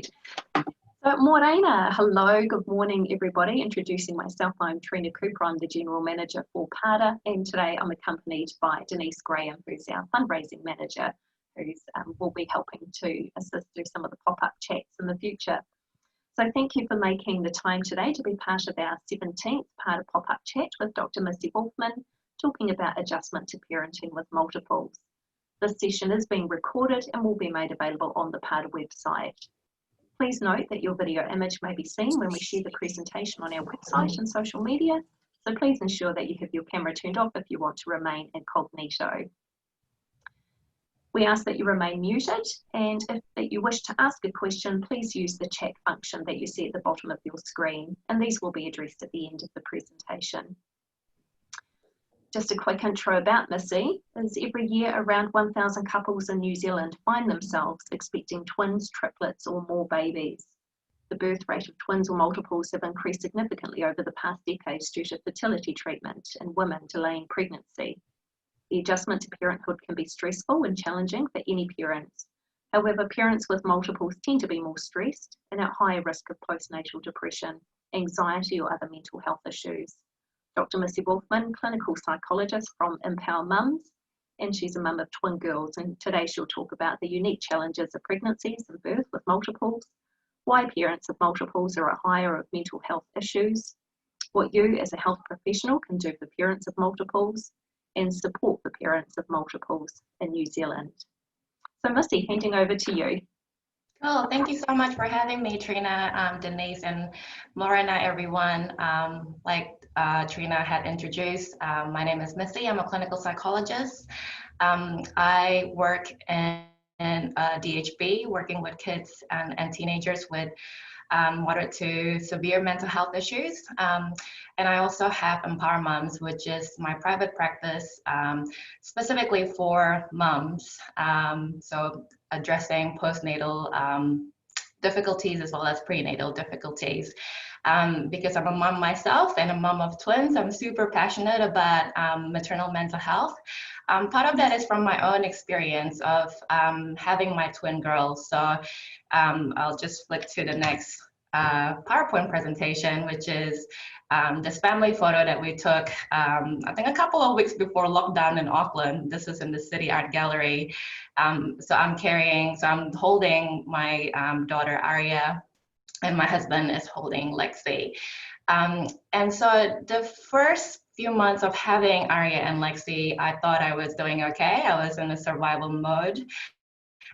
So, Morena, hello, good morning everybody. Introducing myself, I'm Trina Cooper, I'm the General Manager for PARTA, and today I'm accompanied by Denise Graham, who's our fundraising manager, who will be helping to assist through some of the pop-up chats in the future. So thank you for making the time today to be part of our 17th PARTA pop-up chat with Dr. Missy Wolfman, talking about adjustment to parenting with multiples. This session is being recorded and will be made available on the PARTA website. Please note that your video image may be seen when we share the presentation on our website and social media, so please ensure that you have your camera turned off if you want to remain incognito. We ask that you remain muted, and if that you wish to ask a question, please use the chat function that you see at the bottom of your screen, and these will be addressed at the end of the presentation. Just a quick intro about Missy is every year around 1,000 couples in New Zealand find themselves expecting twins, triplets or more babies. The birth rate of twins or multiples have increased significantly over the past decades due to fertility treatment and women delaying pregnancy. The adjustment to parenthood can be stressful and challenging for any parents. However, parents with multiples tend to be more stressed and at higher risk of postnatal depression, anxiety or other mental health issues. Dr. Missy Wolfman, clinical psychologist from Empower Mums, and she's a mum of twin girls, and today she'll talk about the unique challenges of pregnancies and birth with multiples, why parents of multiples are at higher of mental health issues, what you as a health professional can do for parents of multiples, and support the parents of multiples in New Zealand. So Missy, handing over to you. Cool, thank you so much for having me, Trina, Denise, and Morena, everyone. Like Trina had introduced, my name is Missy. I'm a clinical psychologist. I work in DHB, working with kids and teenagers with moderate to severe mental health issues. And I also have Empower Mums, which is my private practice specifically for mums. So addressing postnatal difficulties as well as prenatal difficulties. Because I'm a mom myself and a mom of twins, I'm super passionate about maternal mental health. Part of that is from my own experience of having my twin girls. So I'll just flick to the next PowerPoint presentation, which is this family photo that we took, I think a couple of weeks before lockdown in Auckland. This is in the City Art Gallery. So I'm holding my daughter Aria, and my husband is holding Lexi. And so the first few months of having Aria and Lexi, I thought I was doing okay. I was in a survival mode.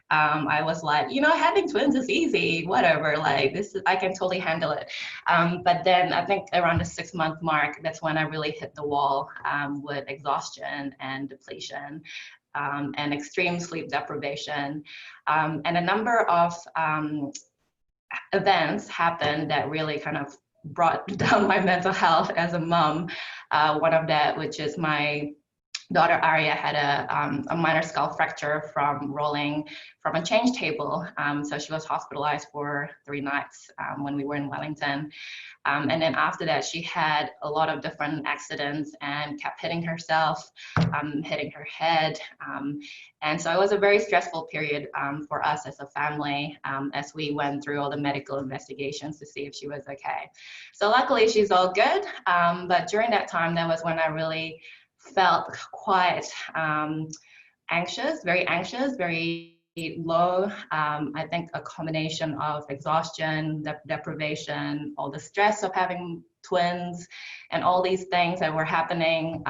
I was like, you know, having twins is easy, whatever, like I can totally handle it. But then I think around the 6-month mark, that's when I really hit the wall with exhaustion and depletion and extreme sleep deprivation. And a number of events happened that really kind of brought down my mental health as a mom. One of that, which is my daughter Aria had a minor skull fracture from rolling from a change table. So she was hospitalized for 3 nights when we were in Wellington. And then after that, she had a lot of different accidents and kept hitting herself, hitting her head. And so it was a very stressful period for us as a family as we went through all the medical investigations to see if she was okay. So luckily she's all good. But during that time, that was when I really felt quite anxious, very low. I think a combination of exhaustion, deprivation, all the stress of having twins, and all these things that were happening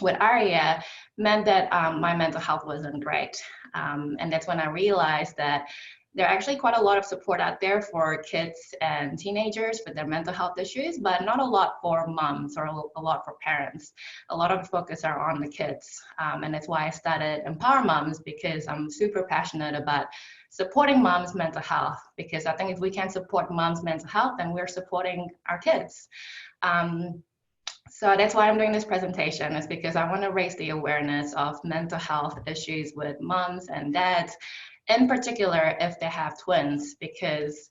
with Aria meant that my mental health wasn't great. And that's when I realized that there are actually quite a lot of support out there for kids and teenagers with their mental health issues, but not a lot for moms or a lot for parents. A lot of the focus are on the kids. And that's why I started Empower Mums, because I'm super passionate about supporting moms' mental health, because I think if we can support moms' mental health, then we're supporting our kids. So that's why I'm doing this presentation, is because I want to raise the awareness of mental health issues with moms and dads, in particular if they have twins, because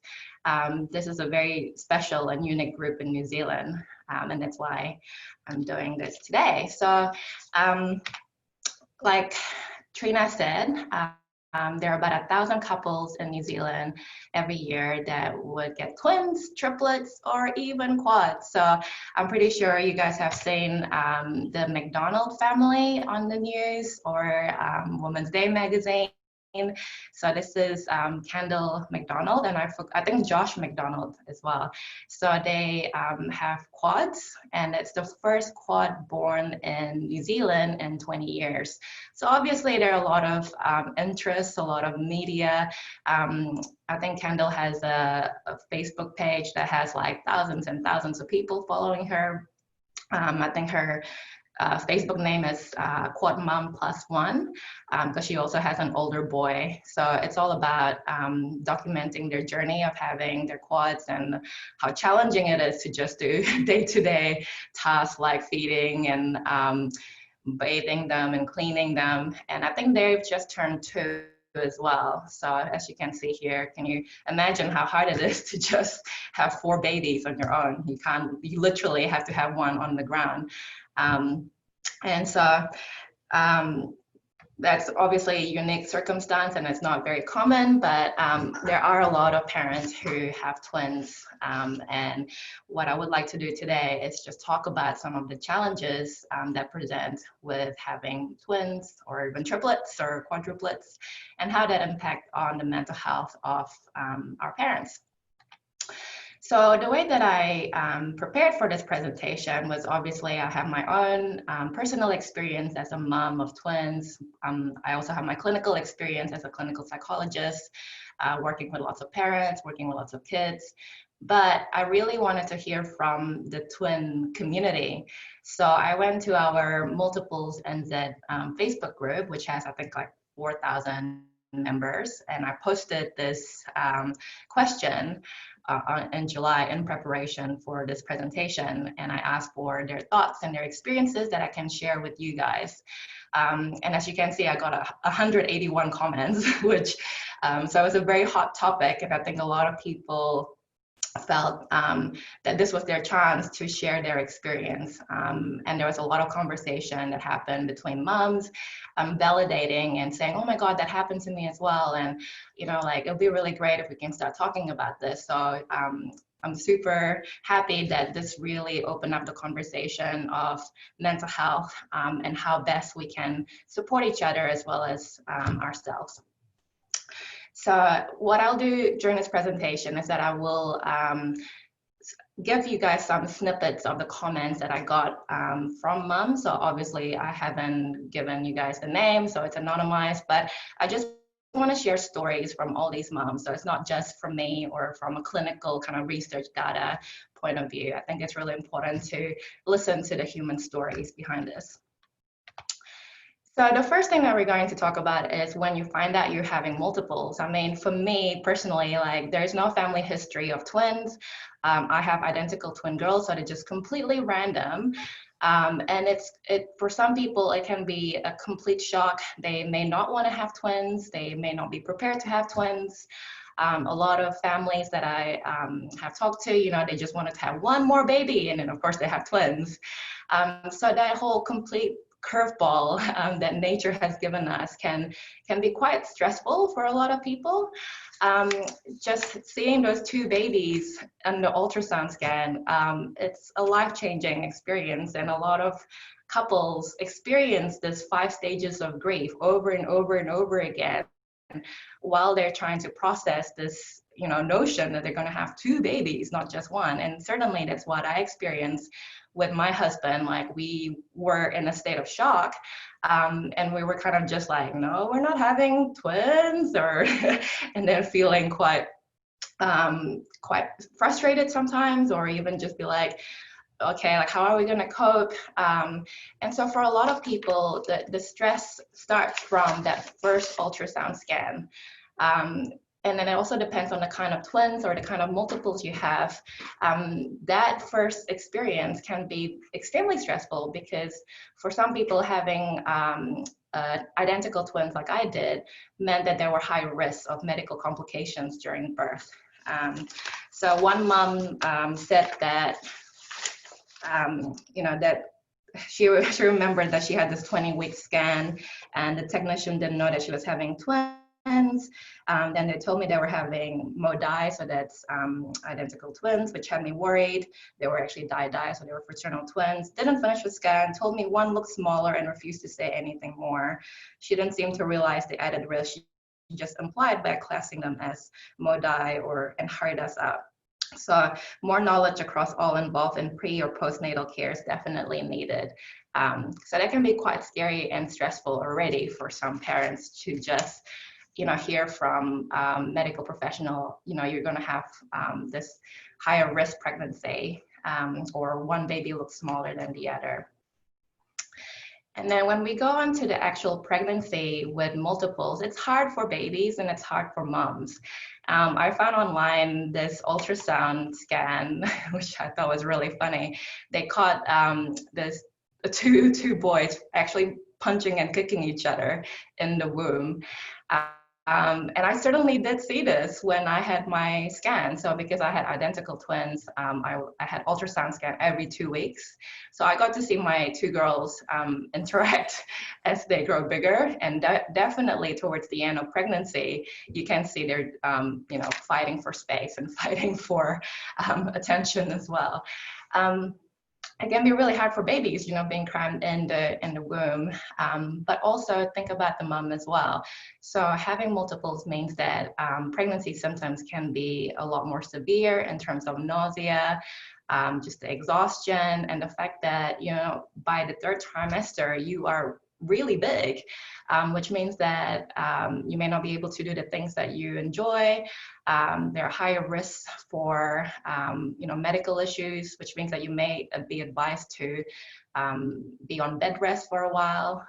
this is a very special and unique group in New Zealand, and that's why I'm doing this today. So like Trina said, there are about 1,000 couples in New Zealand every year that would get twins, triplets, or even quads. So I'm pretty sure you guys have seen the McDonald family on the news, or Women's Day magazine. So this is Kendall McDonald, and I think Josh McDonald as well. So they have quads, and it's the first quad born in New Zealand in 20 years. So obviously there are a lot of interest, a lot of media. I think Kendall has a Facebook page that has like thousands and thousands of people following her. I think her Facebook name is Quad Mom Plus One, because she also has an older boy. So it's all about documenting their journey of having their quads and how challenging it is to just do day-to-day tasks like feeding and bathing them and cleaning them. And I think they've just turned 2 as well. So as you can see here, can you imagine how hard it is to just have 4 babies on your own? You literally have to have one on the ground. And so that's obviously a unique circumstance, and it's not very common, but there are a lot of parents who have twins. And what I would like to do today is just talk about some of the challenges that present with having twins or even triplets or quadruplets, and how that impact on the mental health of our parents. So the way that I prepared for this presentation was, obviously I have my own personal experience as a mom of twins. I also have my clinical experience as a clinical psychologist, working with lots of parents, working with lots of kids. But I really wanted to hear from the twin community. So I went to our Multiples NZ Facebook group, which has, I think, like 4,000 members, and I posted this question in July in preparation for this presentation, and I asked for their thoughts and their experiences that I can share with you guys. And as you can see, I got 181 comments, which so it was a very hot topic, and I think a lot of people felt that this was their chance to share their experience. And there was a lot of conversation that happened between moms, validating and saying, oh my God, that happened to me as well. And, you know, like, it'll be really great if we can start talking about this. So I'm super happy that this really opened up the conversation of mental health and how best we can support each other as well as ourselves. So what I'll do during this presentation is that I will give you guys some snippets of the comments that I got from moms. So obviously I haven't given you guys the name, so it's anonymized, but I just want to share stories from all these moms. So it's not just from me or from a clinical kind of research data point of view. I think it's really important to listen to the human stories behind this. So the first thing that we're going to talk about is when you find out you're having multiples. I mean, for me personally, like, there's no family history of twins. I have identical twin girls, so they're just completely random. And for some people, it can be a complete shock. They may not want to have twins. They may not be prepared to have twins. A lot of families that I have talked to, you know, they just wanted to have one more baby, and then of course they have twins. So that whole complete curveball that nature has given us can be quite stressful for a lot of people. Just seeing those 2 babies on the ultrasound scan, it's a life-changing experience, and a lot of couples experience this 5 stages of grief over and over and over again while they're trying to process this, you know, notion that they're going to have 2 babies, not just one. And certainly that's what I experienced with my husband. Like, we were in a state of shock, and we were kind of just like, no, we're not having twins, or and then feeling quite frustrated sometimes, or even just be like, okay, like, how are we going to cope? And so for a lot of people, the stress starts from that first ultrasound scan. And then it also depends on the kind of twins or the kind of multiples you have. That first experience can be extremely stressful, because for some people, having identical twins like I did meant that there were high risks of medical complications during birth. So one mom said that, you know, that she remembered that she had this 20-week scan, and the technician didn't know that she was having twins. Then they told me they were having MODI, so that's identical twins, which had me worried. They were actually di-di, so they were fraternal twins. Didn't finish the scan, told me one looked smaller and refused to say anything more. She didn't seem to realize the added risk. She just implied by classing them as MODI and hurried us up. So more knowledge across all involved in pre or postnatal care is definitely needed. So that can be quite scary and stressful already for some parents to just hear from medical professional, you're going to have this higher risk pregnancy, or one baby looks smaller than the other. And then when we go on to the actual pregnancy with multiples, it's hard for babies and it's hard for moms. I found online this ultrasound scan, which I thought was really funny. They caught this two boys actually punching and kicking each other in the womb. And I certainly did see this when I had my scan. So because I had identical twins, I had ultrasound scan every 2 weeks. So I got to see my two girls interact as they grow bigger. And definitely towards the end of pregnancy, you can see they're fighting for space and fighting for attention as well. It can be really hard for babies, being crammed in the womb, but also think about the mom as well. So having multiples means that pregnancy symptoms can be a lot more severe in terms of nausea, just the exhaustion, and the fact that, by the third trimester, you are really big, which means that you may not be able to do the things that you enjoy. There are higher risks for medical issues, which means that you may be advised to be on bed rest for a while.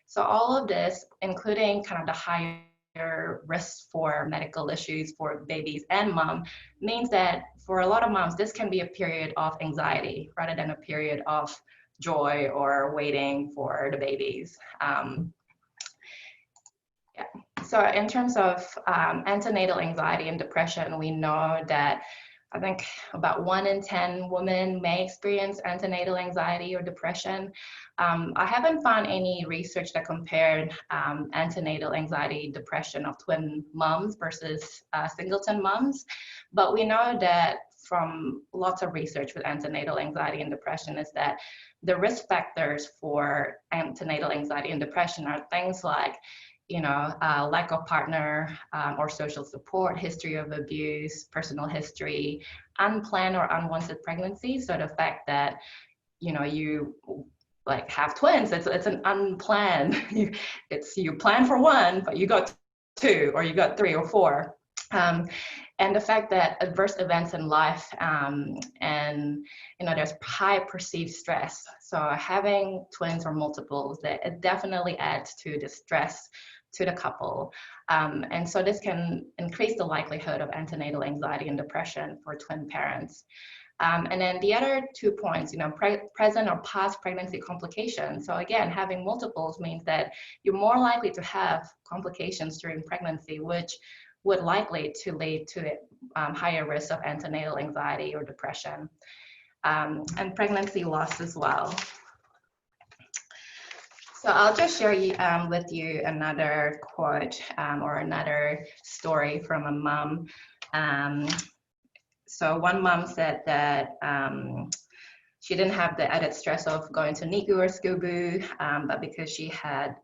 So all of this, including kind of the higher risks for medical issues for babies and mom, means that for a lot of moms, this can be a period of anxiety rather than a period of joy or waiting for the babies. So in terms of antenatal anxiety and depression, we know that I think about 1 in 10 women may experience antenatal anxiety or depression. I haven't found any research that compared antenatal anxiety, depression of twin moms versus singleton moms, but we know that from lots of research with antenatal anxiety and depression is that the risk factors for antenatal anxiety and depression are things like lack of partner or social support, history of abuse, personal history, unplanned or unwanted pregnancy. So the fact that, you have twins, it's an unplanned, you plan for one, but you got 2 or you got 3 or 4. And the fact that adverse events in life and there's high perceived stress. So having twins or multiples, that it definitely adds to the stress to the couple. And so this can increase the likelihood of antenatal anxiety and depression for twin parents. And then the other 2 points, present or past pregnancy complications. So again, having multiples means that you're more likely to have complications during pregnancy, which would likely to lead to higher risk of antenatal anxiety or depression, and pregnancy loss as well. So I'll just share with you another quote or another story from a mom. So one mom said that she didn't have the added stress of going to NICU or SCBU, but because she had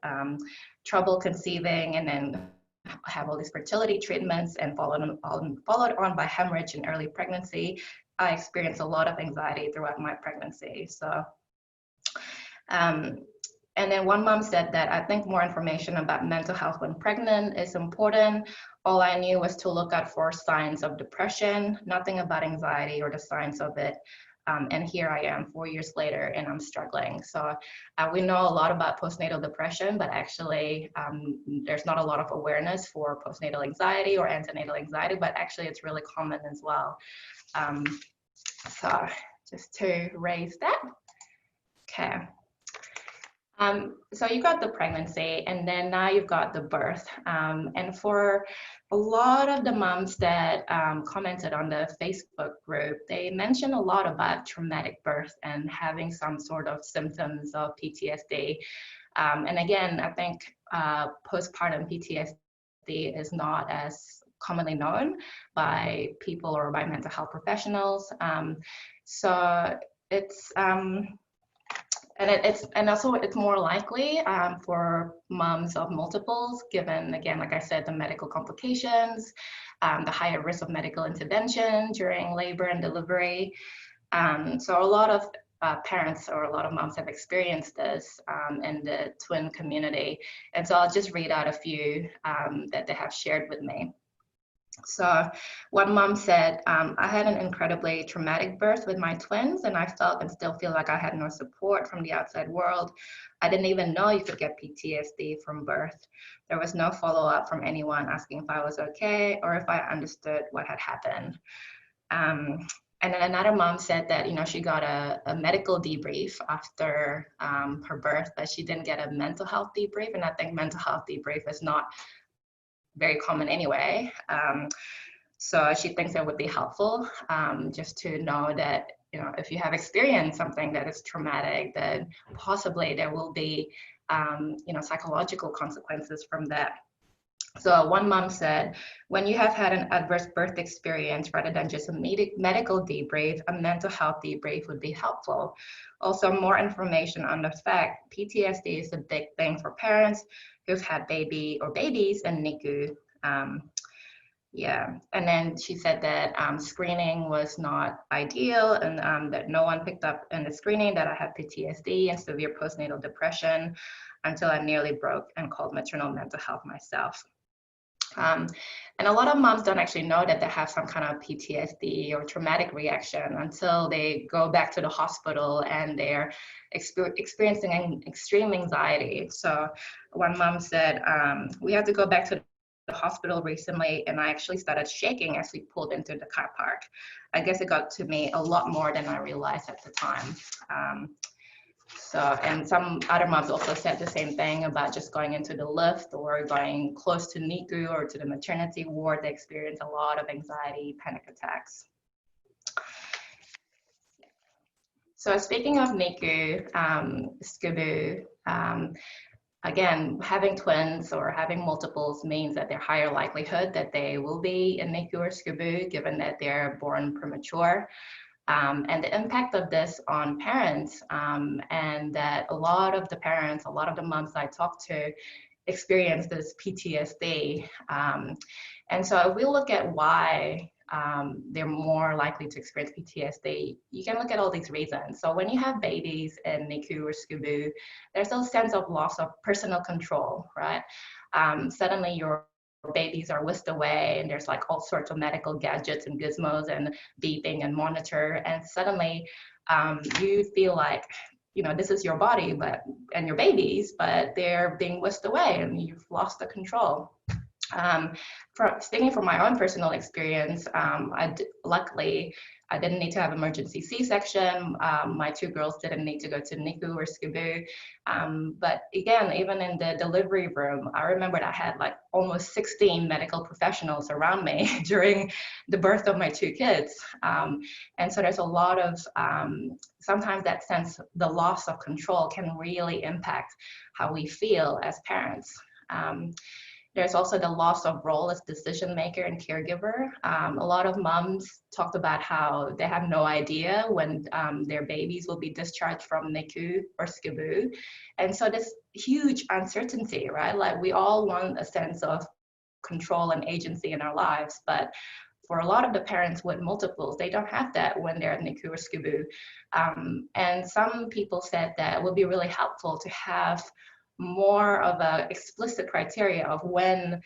trouble conceiving and then have all these fertility treatments and followed on by hemorrhage in early pregnancy, I experienced a lot of anxiety throughout my pregnancy. So, and then one mom said that I think more information about mental health when pregnant is important. All I knew was to look out for signs of depression, nothing about anxiety or the signs of it. And here I am 4 years later and I'm struggling. So we know a lot about postnatal depression, but actually there's not a lot of awareness for postnatal anxiety or antenatal anxiety, but actually it's really common as well. So just to raise that. Okay. So you got the pregnancy and then now you've got the birth. And for a lot of the moms that commented on the Facebook group, they mentioned a lot about traumatic birth and having some sort of symptoms of PTSD. And again, I think postpartum PTSD PTSD is not as commonly known by people or by mental health professionals. So it's and also it's more likely for moms of multiples, given, again, like I said, the medical complications, the higher risk of medical intervention during labor and delivery. So a lot of parents or a lot of moms have experienced this in the twin community. And so I'll just read out a few that they have shared with me. So one mom said, I had an incredibly traumatic birth with my twins, and I felt and still feel like I had no support from the outside world. I didn't even know you could get PTSD from birth. There was no follow-up from anyone asking if I was okay or if I understood what had happened. And then another mom said that, she got a medical debrief after her birth, but she didn't get a mental health debrief. And I think mental health debrief is not very common anyway. So she thinks it would be helpful just to know that, if you have experienced something that is traumatic, then possibly there will be, psychological consequences from that. So one mom said, when you have had an adverse birth experience, rather than just a medical debrief, a mental health debrief would be helpful. Also, more information on the fact PTSD is a big thing for parents who've had babies in NICU. And then she said that screening was not ideal, and that no one picked up in the screening that I had PTSD and severe postnatal depression until I nearly broke and called maternal mental health myself. And a lot of moms don't actually know that they have some kind of PTSD or traumatic reaction until they go back to the hospital and they're experiencing extreme anxiety. So one mom said, we had to go back to the hospital recently, and I actually started shaking as we pulled into the car park. I guess it got to me a lot more than I realized at the time. And some other moms also said the same thing about just going into the lift or going close to NICU or to the maternity ward. They experience a lot of anxiety, panic attacks. So speaking of NICU, SCBU, again, having twins or having multiples means that there's higher likelihood that they will be in NICU or SCBU, given that they're born premature. And the impact of this on parents, and that a lot of the moms I talk to experience this PTSD. And so if we look at why they're more likely to experience PTSD, you can look at all these reasons. So when you have babies in NICU or SCBU, there's a sense of loss of personal control, right? Suddenly your babies are whisked away and there's like all sorts of medical gadgets and gizmos and beeping and monitor, and suddenly you feel like this is your body and your babies, but they're being whisked away and you've lost the control. Speaking from my own personal experience, luckily I didn't need to have emergency C-section. My two girls didn't need to go to NICU or SCBU. But again, even in the delivery room, I remembered I had like almost 16 medical professionals around me during the birth of my two kids. And so there's a lot of, sometimes that sense, the loss of control can really impact how we feel as parents. There's also the loss of role as decision maker and caregiver. A lot of moms talked about how they have no idea when their babies will be discharged from NICU or SCBU. And so this huge uncertainty, right? Like we all want a sense of control and agency in our lives, but for a lot of the parents with multiples, they don't have that when they're at NICU or SCBU. And some people said that it would be really helpful to have more of a explicit criteria of when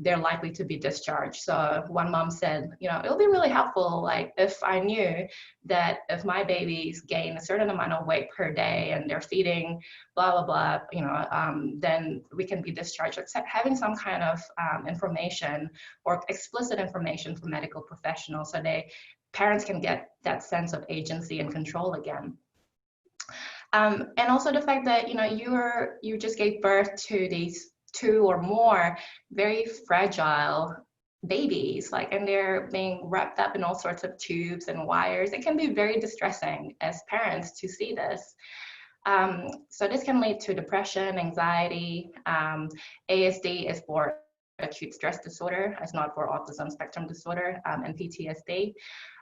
they're likely to be discharged. So one mom said, it'll be really helpful, like if I knew that if my babies gain a certain amount of weight per day and they're feeding blah, blah, blah, then we can be discharged. Except having some kind of information or explicit information from medical professionals so parents can get that sense of agency and control again. And also the fact that you just gave birth to these two or more very fragile babies, and they're being wrapped up in all sorts of tubes and wires. It can be very distressing as parents to see this. So this can lead to depression, anxiety. ASD is for acute stress disorder. It's not for autism spectrum disorder and PTSD.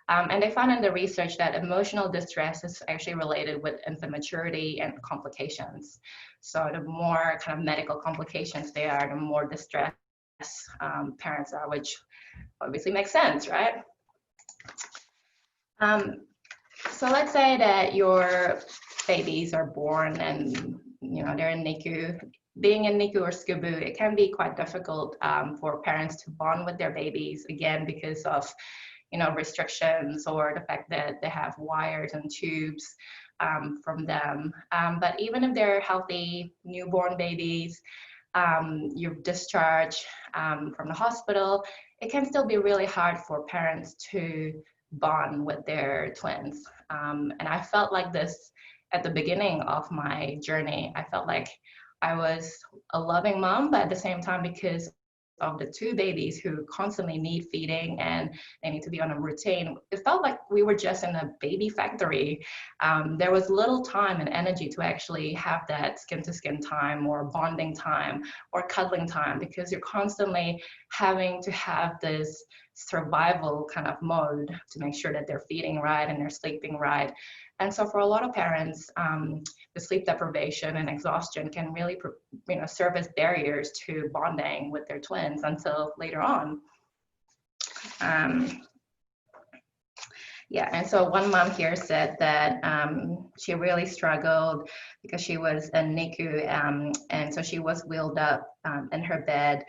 And they found in the research that emotional distress is actually related with infant maturity and complications. So the more kind of medical complications they are, the more distressed parents are, which obviously makes sense, right? So let's say that your babies are born and they're in NICU. Being in NICU or SCBU, it can be quite difficult for parents to bond with their babies, again, because of restrictions or the fact that they have wires and tubes from them. But even if they're healthy newborn babies, you've discharged from the hospital, it can still be really hard for parents to bond with their twins. And I felt like this at the beginning of my journey. I felt like I was a loving mom, but at the same time, because of the two babies who constantly need feeding and they need to be on a routine, it felt like we were just in a baby factory. There was little time and energy to actually have that skin-to-skin time or bonding time or cuddling time, because you're constantly having to have this survival kind of mode to make sure that they're feeding right and they're sleeping right. And so for a lot of parents, the sleep deprivation and exhaustion can really serve as barriers to bonding with their twins until later on. Yeah, and so one mom here said that she really struggled because she was in NICU, and so she was wheeled up in her bed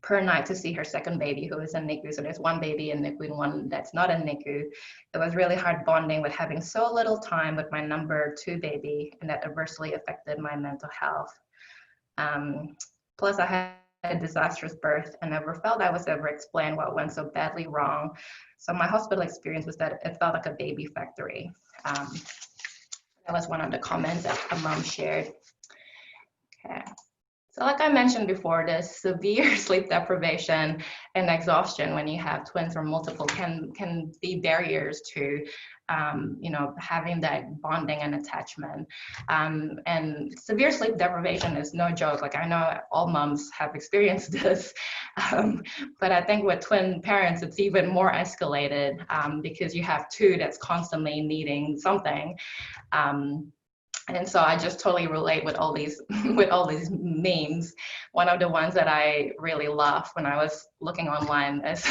per night to see her second baby who is in NICU. So there's one baby in NICU and one that's not in NICU. It was really hard bonding with having so little time with my number 2 baby, and that adversely affected my mental health. Plus I had a disastrous birth and never felt I was ever explained what went so badly wrong. So my hospital experience was that it felt like a baby factory. That was one of the comments that a mom shared. Okay. So like I mentioned before, the severe sleep deprivation and exhaustion when you have twins or multiple can be barriers to having that bonding and attachment. And severe sleep deprivation is no joke. Like, I know all moms have experienced this, but I think with twin parents, it's even more escalated because you have 2 that's constantly needing something. And so I just totally relate with all these memes. One of the ones that I really laughed when I was looking online is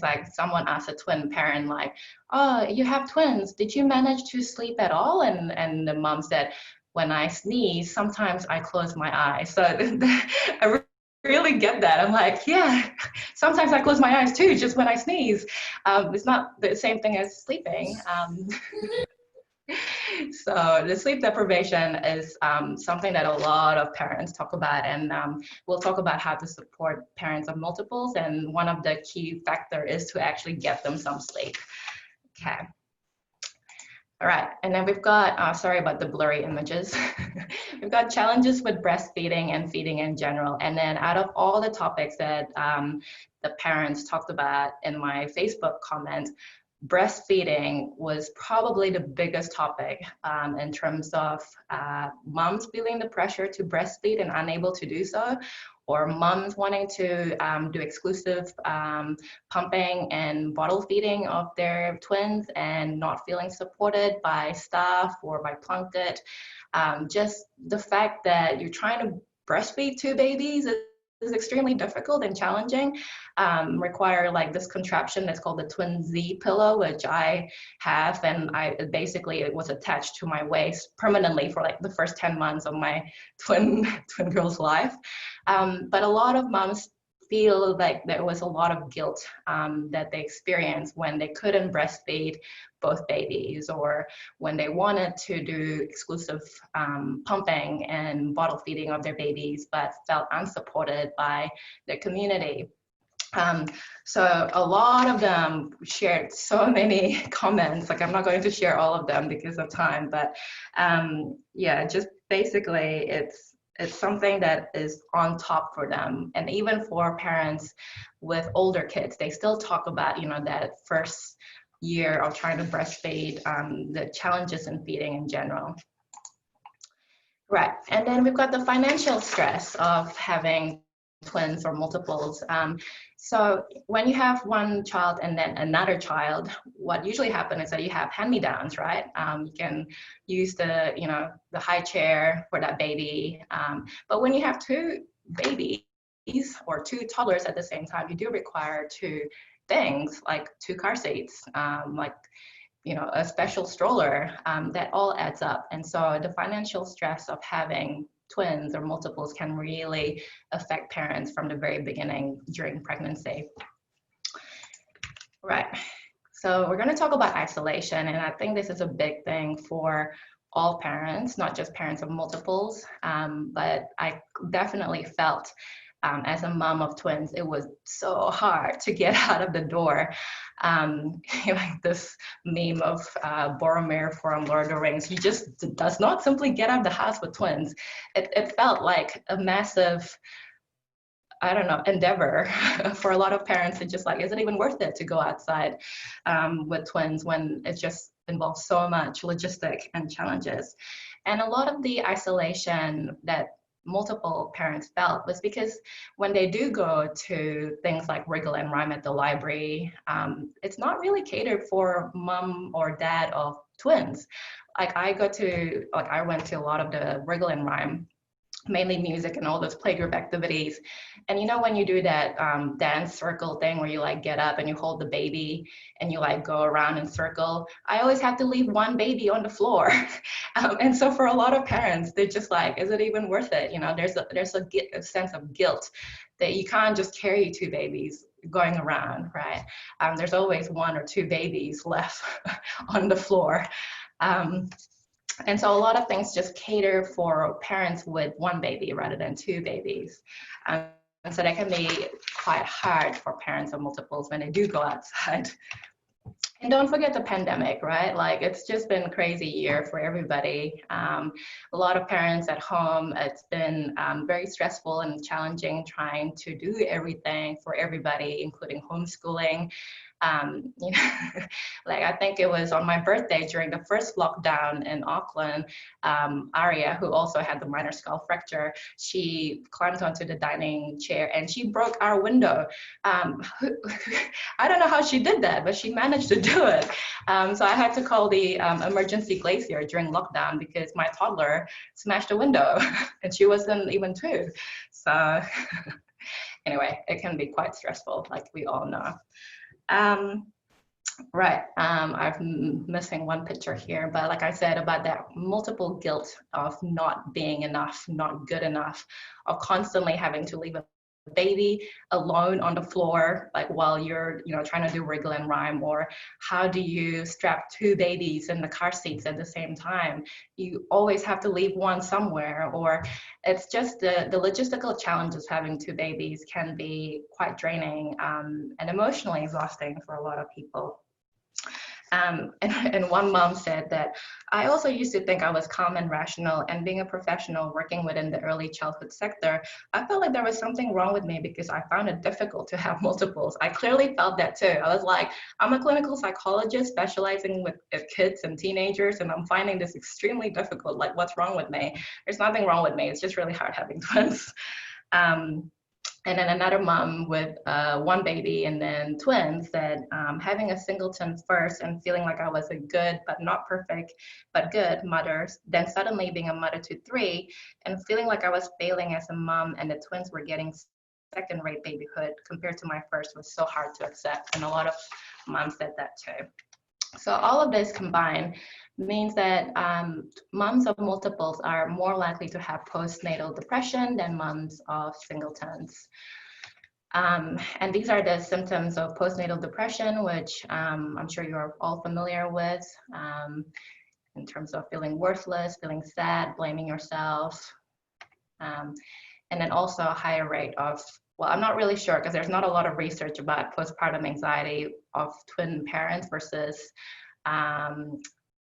like someone asked a twin parent, like, "Oh, you have twins. Did you manage to sleep at all?" And the mom said, "When I sneeze, sometimes I close my eyes." So I really get that. I'm like, yeah, sometimes I close my eyes too, just when I sneeze. It's not the same thing as sleeping. So the sleep deprivation is something that a lot of parents talk about, and we'll talk about how to support parents of multiples, and one of the key factors is to actually get them some sleep. Okay. All right, and then we've got, sorry about the blurry images. We've got challenges with breastfeeding and feeding in general. And then out of all the topics that the parents talked about in my Facebook comments, breastfeeding was probably the biggest topic in terms of moms feeling the pressure to breastfeed and unable to do so, or moms wanting to do exclusive pumping and bottle feeding of their twins and not feeling supported by staff or by Plunkett. Just the fact that you're trying to breastfeed 2 babies is extremely difficult and challenging. Require like this contraption that's called the Twin Z pillow, which I have, and it was attached to my waist permanently for like the first 10 months of my twin girl's life. But a lot of moms feel like there was a lot of guilt that they experienced when they couldn't breastfeed both babies, or when they wanted to do exclusive pumping and bottle feeding of their babies, but felt unsupported by their community. So a lot of them shared so many comments. Like, I'm not going to share all of them because of time, but yeah, just basically it's something that is on top for them. And even for parents with older kids, they still talk about, that first year of trying to breastfeed, the challenges in feeding in general. Right, and then we've got the financial stress of having twins or multiples. So when you have one child and then another child, what usually happens is that you have hand-me-downs, right? You can use the, the high chair for that baby. But when you have two babies or two toddlers at the same time, you do require two things like two car seats, like a special stroller. That all adds up. And so the financial stress of having twins or multiples can really affect parents from the very beginning during pregnancy. Right. So we're going to talk about isolation, and I think this is a big thing for all parents, not just parents of multiples, but I definitely felt as a mom of twins, it was so hard to get out of the door. Like this meme of Boromir from Lord of the Rings, he just does not simply get out of the house with twins. It felt like a massive, I don't know, endeavor for a lot of parents. It's just like, is it even worth it to go outside with twins when it just involves so much logistic and challenges? And a lot of the isolation that multiple parents felt was because when they do go to things like Wriggle and Rhyme at the library, it's not really catered for mom or dad of twins. Like I went to a lot of the Wriggle and Rhyme, mainly music and all those playgroup activities. And when you do that dance circle thing where you like get up and you hold the baby and you like go around in circle, I always have to leave one baby on the floor. And so for a lot of parents, they're just like, is it even worth it? There's a sense of guilt that you can't just carry two babies going around, right? There's always one or two babies left on the floor. And so a lot of things just cater for parents with one baby rather than two babies. And so that can be quite hard for parents of multiples when they do go outside. And don't forget the pandemic, right? Like it's just been a crazy year for everybody. A lot of parents at home, it's been very stressful and challenging trying to do everything for everybody, including homeschooling. Like I think it was on my birthday during the first lockdown in Auckland, Aria, who also had the minor skull fracture, she climbed onto the dining chair and she broke our window. I don't know how she did that, but she managed to do it. So I had to call the emergency glacier during lockdown because my toddler smashed a window and she wasn't even 2. So anyway, it can be quite stressful, like we all know. Right, I'm missing one picture here, but like I said about that multiple guilt of not being enough, not good enough, of constantly having to leave a baby alone on the floor, like while you're, trying to do Wriggle and Rhyme, or how do you strap 2 babies in the car seats at the same time? You always have to leave one somewhere, or it's just the logistical challenges having 2 babies can be quite draining and emotionally exhausting for a lot of people. And one mom said that, I also used to think I was calm and rational, and being a professional working within the early childhood sector, I felt like there was something wrong with me because I found it difficult to have multiples. I clearly felt that too. I was like, I'm a clinical psychologist specializing with kids and teenagers, and I'm finding this extremely difficult. Like, what's wrong with me? There's nothing wrong with me. It's just really hard having twins. And then another mom with one baby and then twins said, having a singleton first and feeling like I was a good, but not perfect, but good mother, then suddenly being a mother to 3 and feeling like I was failing as a mom and the twins were getting second-rate babyhood compared to my first was so hard to accept. And a lot of moms said that too. So all of this combined means that moms of multiples are more likely to have postnatal depression than moms of singletons. And these are the symptoms of postnatal depression, which I'm sure you're all familiar with, in terms of feeling worthless, feeling sad, blaming yourself, and then also a higher rate of, well, I'm not really sure because there's not a lot of research about postpartum anxiety of twin parents versus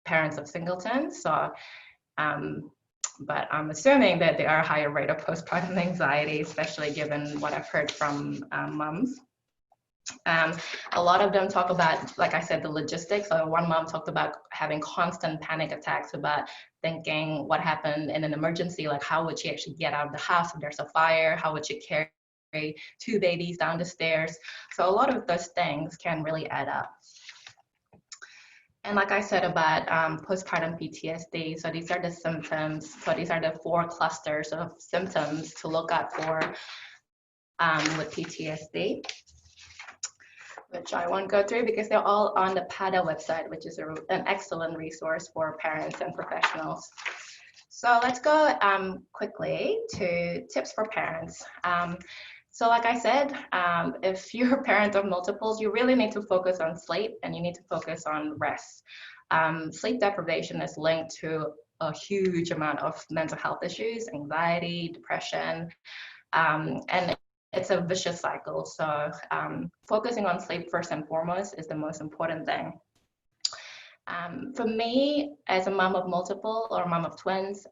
parents of singletons. So, but I'm assuming that there are a higher rate of postpartum anxiety, especially given what I've heard from moms. A lot of them talk about, like I said, the logistics. So one mom talked about having constant panic attacks about thinking what happened in an emergency, like how would she actually get out of the house if there's a fire? How would she carry 2 babies down the stairs. So a lot of those things can really add up. And like I said about postpartum PTSD, so these are the symptoms. So these are the 4 clusters of symptoms to look out for with PTSD, which I won't go through because they're all on the PADA website, which is an excellent resource for parents and professionals. So let's go quickly to tips for parents. So like I said, if you're a parent of multiples, you really need to focus on sleep and you need to focus on rest. Sleep deprivation is linked to a huge amount of mental health issues, anxiety, depression, and it's a vicious cycle. So focusing on sleep first and foremost is the most important thing. For me, as a mom of multiple or mom of twins,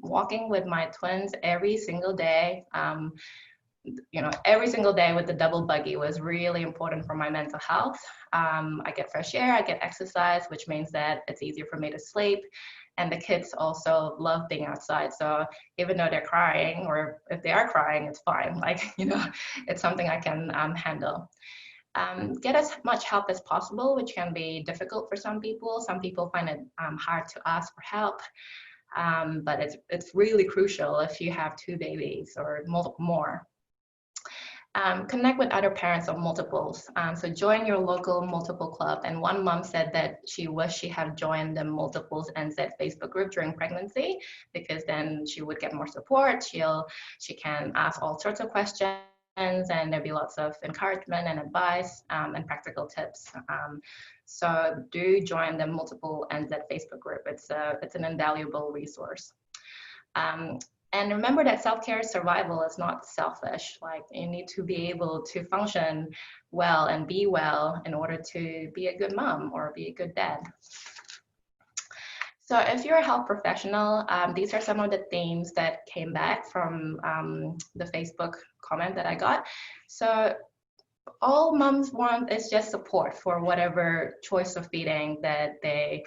walking with my twins every single day, every single day with the double buggy was really important for my mental health. I get fresh air, I get exercise, which means that it's easier for me to sleep. And the kids also love being outside. So even though they're crying, or if they are crying, it's fine. It's something I can handle. Get as much help as possible, which can be difficult for some people. Some people find it hard to ask for help. But it's really crucial if you have 2 babies or more. Connect with other parents of multiples. So join your local multiple club. And one mom said that she wished she had joined the multiples NZ Facebook group during pregnancy, because then she would get more support. She can ask all sorts of questions, and there'll be lots of encouragement and advice and practical tips. So do join the multiple NZ Facebook group. It's an invaluable resource. And remember that self-care survival is not selfish. You need to be able to function well and be well in order to be a good mom or be a good dad. So if you're a health professional, these are some of the themes that came back from the Facebook comment that I got. So all moms want is just support for whatever choice of feeding that they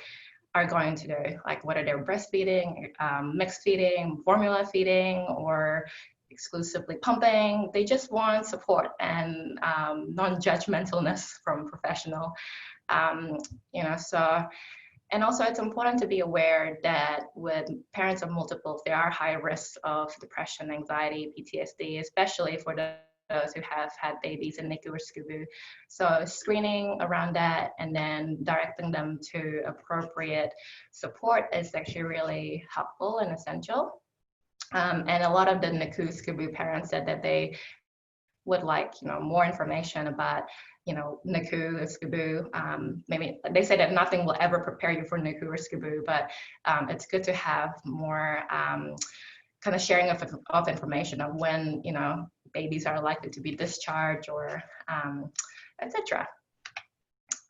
are going to do, like whether they're breastfeeding, mixed feeding, formula feeding, or exclusively pumping. They just want support and non-judgmentalness from professional. And also it's important to be aware that with parents of multiples, there are high risks of depression, anxiety, PTSD, especially for those who have had babies in NICU or SCBU. So screening around that and then directing them to appropriate support is actually really helpful and essential. And a lot of the NICU SCBU parents said that they would like more information about NICU or SCBU. Maybe they say that nothing will ever prepare you for NICU or SCBU, but it's good to have more kind of sharing of information of when babies are likely to be discharged or etc.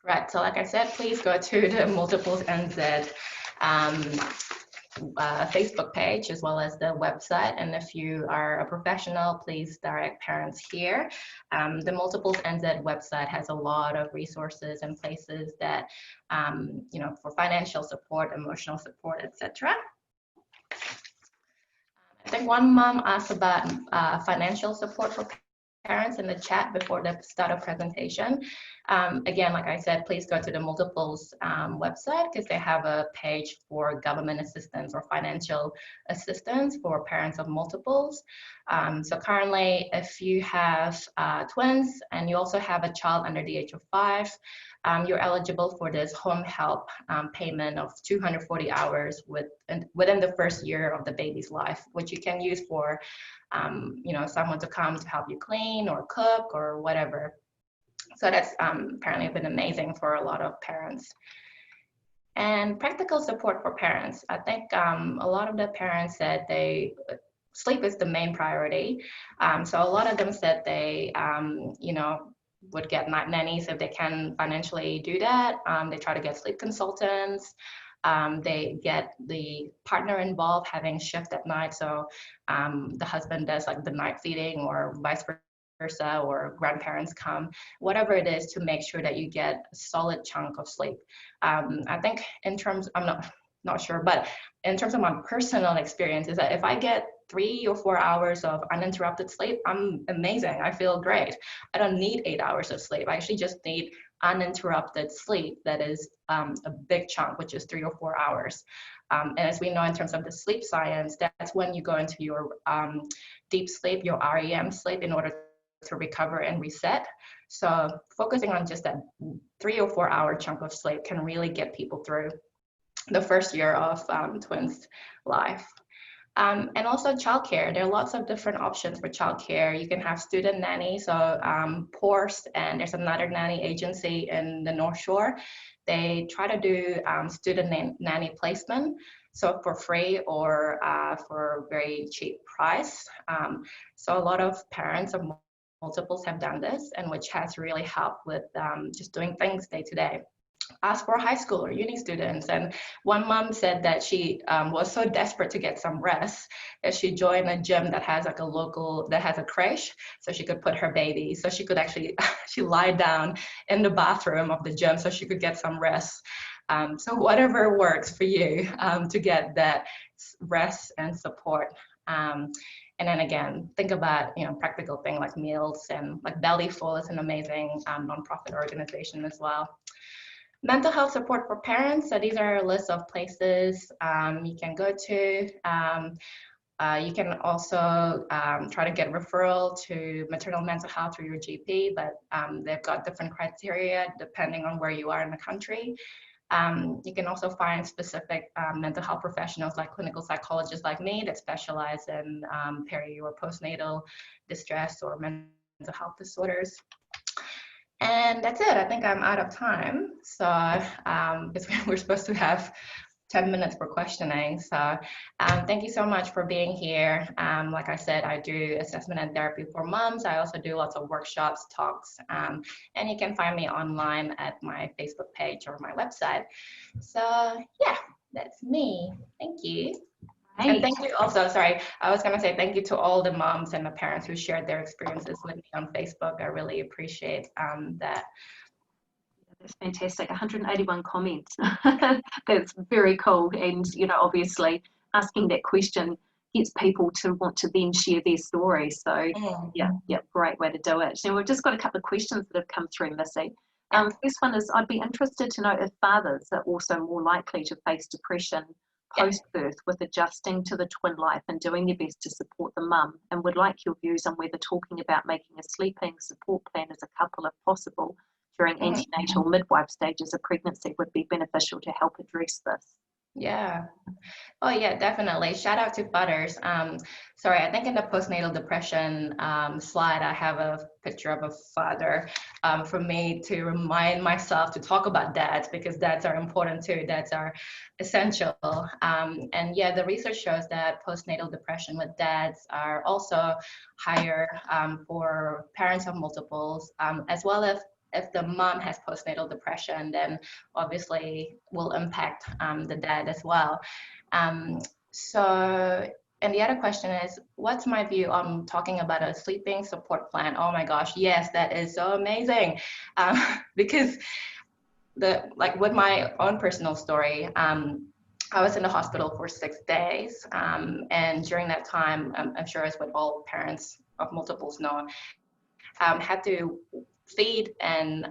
Right, so like I said, please go to the Multiples NZ Facebook page as well as the website, and if you are a professional, please direct parents here. The Multiples NZ website has a lot of resources and places that for financial support, emotional support, etc. I think one mom asked about financial support for parents in the chat before the start of presentation. Again, like I said, please go to the Multiples website, because they have a page for government assistance or financial assistance for parents of multiples. So currently, if you have twins and you also have a child under the age of 5, you're eligible for this home help payment of 240 hours within the first year of the baby's life, which you can use for someone to come to help you clean or cook or whatever. So that's apparently been amazing for a lot of parents. And practical support for parents. I think a lot of the parents said sleep is the main priority. So a lot of them said they, would get night nannies if they can financially do that. They try to get sleep consultants. They get the partner involved having shift at night. So the husband does like the night feeding or vice versa, or grandparents come, whatever it is, to make sure that you get a solid chunk of sleep. I think in terms, not sure. But in terms of my personal experience, is that if I get 3 or 4 hours of uninterrupted sleep, I'm amazing. I feel great. I don't need 8 hours of sleep. I actually just need uninterrupted sleep that is a big chunk, which is 3 or 4 hours. And as we know in terms of the sleep science, that's when you go into your deep sleep, your REM sleep, in order to recover and reset. So focusing on just that 3 or 4 hour chunk of sleep can really get people through the first year of twins life. And also childcare. There are lots of different options for childcare. You can have student nanny, so PORST, and there's another nanny agency in the North Shore. They try to do student nanny placement, so for free or for a very cheap price. So a lot of parents of multiples have done this, and which has really helped with just doing things day to day. As for high school or uni students, and one mom said that she was so desperate to get some rest that she joined a gym that has like that has a crèche, so she could put her baby, so she could actually she lied down in the bathroom of the gym so she could get some rest. So whatever works for you to get that rest and support. And then again, think about, practical thing like meals, and like Bellyful is an amazing nonprofit organization as well. Mental health support for parents. So these are a list of places you can go to. You can also try to get referral to maternal mental health through your GP, but they've got different criteria depending on where you are in the country. You can also find specific mental health professionals like clinical psychologists like me that specialize in peri or postnatal distress or mental health disorders. And that's it. I think I'm out of time. So we're supposed to have 10 minutes for questioning. So thank you so much for being here. Like I said, I do assessment and therapy for moms. I also do lots of workshops, talks, and you can find me online at my Facebook page or my website. So yeah, that's me. Thank you. And thank you also, sorry, I was going to say thank you to all the moms and the parents who shared their experiences with me on Facebook. I really appreciate that. That's fantastic. 181 comments. That's very cool. And, obviously asking that question gets people to want to then share their story. So yeah, great way to do it. Now we've just got a couple of questions that have come through, Missy. First one is, I'd be interested to know if fathers are also more likely to face depression post-birth with adjusting to the twin life and doing their best to support the mum, and would like your views on whether talking about making a sleeping support plan as a couple if possible during antenatal midwife stages of pregnancy would be beneficial to help address this. Yeah. Oh yeah, definitely. Shout out to Butters. Sorry, I think in the postnatal depression slide, I have a picture of a father for me to remind myself to talk about dads, because dads are important too. Dads are essential. And yeah, the research shows that postnatal depression with dads are also higher for parents of multiples, as well as if the mom has postnatal depression, then obviously will impact the dad as well. So, and the other question is, what's my view on talking about a sleeping support plan? Oh my gosh, yes, that is so amazing. Because with my own personal story, I was in the hospital for 6 days. And during that time, I'm sure as what all parents of multiples know, had to feed and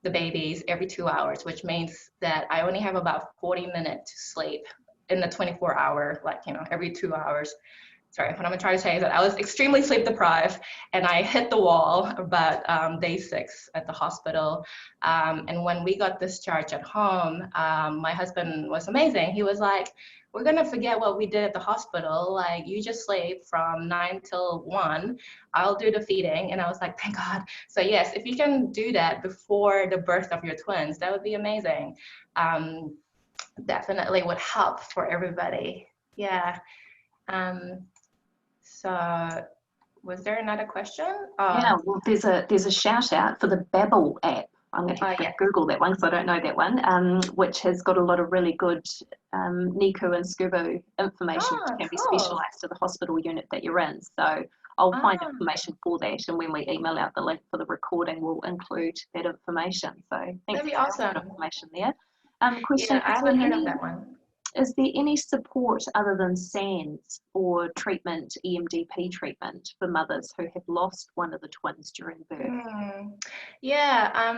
the babies every 2 hours, which means that I only have about 40 minutes to sleep in the 24-hour, every 2 hours. Sorry, what I'm trying to say is that I was extremely sleep deprived, and I hit the wall about day 6 at the hospital. And when we got discharged at home, my husband was amazing. He was like, we're gonna forget what we did at the hospital. Like, you just sleep from 9 till 1. I'll do the feeding. And I was like, thank God. So yes, if you can do that before the birth of your twins, that would be amazing. Definitely would help for everybody. Yeah. So was there another question? Yeah, well, there's a shout out for the Babel app. I'm going to have to Google that one because I don't know that one, which has got a lot of really good NICU and SCBU information, which can be specialised to the hospital unit that you're in. So I'll find information for that, and when we email out the link for the recording, we'll include that information. So thanks. That'd be awesome. For that information there. Question, I haven't heard of that one. is there any support other than SANS or treatment, EMDP treatment for mothers who have lost one of the twins during birth? Yeah,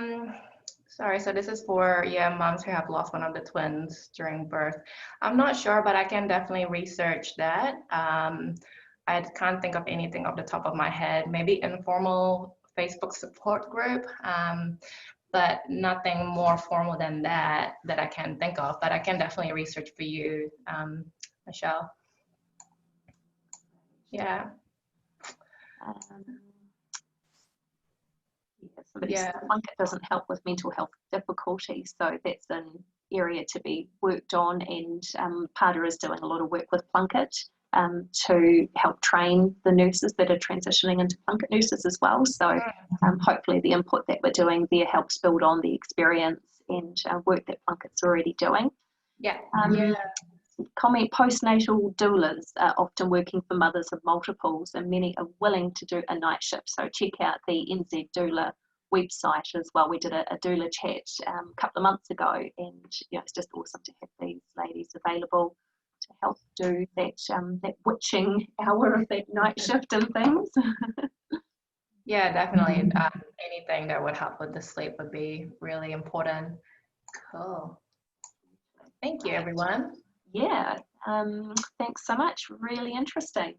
sorry, so this is for, moms who have lost one of the twins during birth. I'm not sure, but I can definitely research that. I can't think of anything off the top of my head. Maybe informal Facebook support group, but nothing more formal than that I can think of. But I can definitely research for you, Michelle. Yeah. Somebody said Plunkett doesn't help with mental health difficulties, so that's an area to be worked on, and PADA is doing a lot of work with Plunkett to help train the nurses that are transitioning into Plunkett nurses as well. So hopefully the input that we're doing there helps build on the experience and work that Plunkett's already doing. Comment, postnatal doulas are often working for mothers of multiples, and many are willing to do a night shift. So check out the NZ doula website as well. We did a doula chat a couple of months ago, and it's just awesome to have these ladies available to help do that that witching hour of that night shift and things. Yeah, definitely. Anything that would help with the sleep would be really important. Cool. Thank you, everyone. Yeah, thanks so much. Really interesting.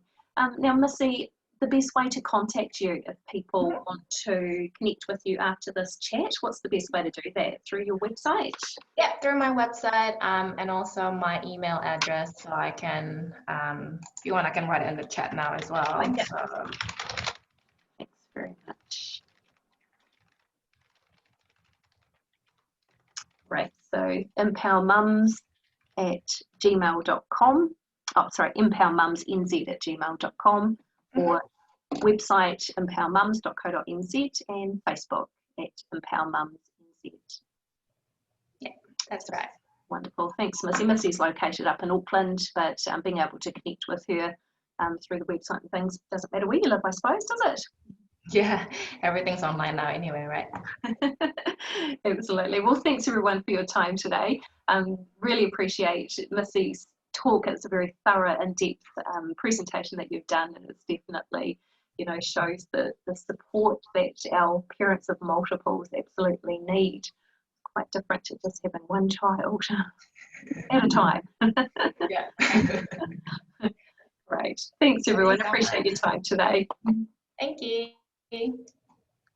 Now, Missy, the best way to contact you if people want to connect with you after this chat, what's the best way to do that? Through your website? Yeah, through my website, and also my email address. So I can, if you want, I can write it in the chat now as well. Okay. So. Thanks very much. Great. So empowermums@gmail.com. Oh, sorry, empowermumsnz@gmail.com, or website empowermums.co.nz, and Facebook @empowermumsnz. Yeah, that's right. Wonderful. Thanks, Missy. Missy's located up in Auckland, but being able to connect with her through the website and things doesn't matter where you live, I suppose, does it? Yeah, everything's online now anyway, right? Absolutely. Well, thanks everyone for your time today. Really appreciate Missy's talk. It's a very thorough, in-depth presentation that you've done, and it's definitely, shows the support that our parents of multiples absolutely need. Quite different to just having one child at a time. Yeah. Great. Thanks everyone. Appreciate your time today. Thank you.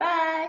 Bye.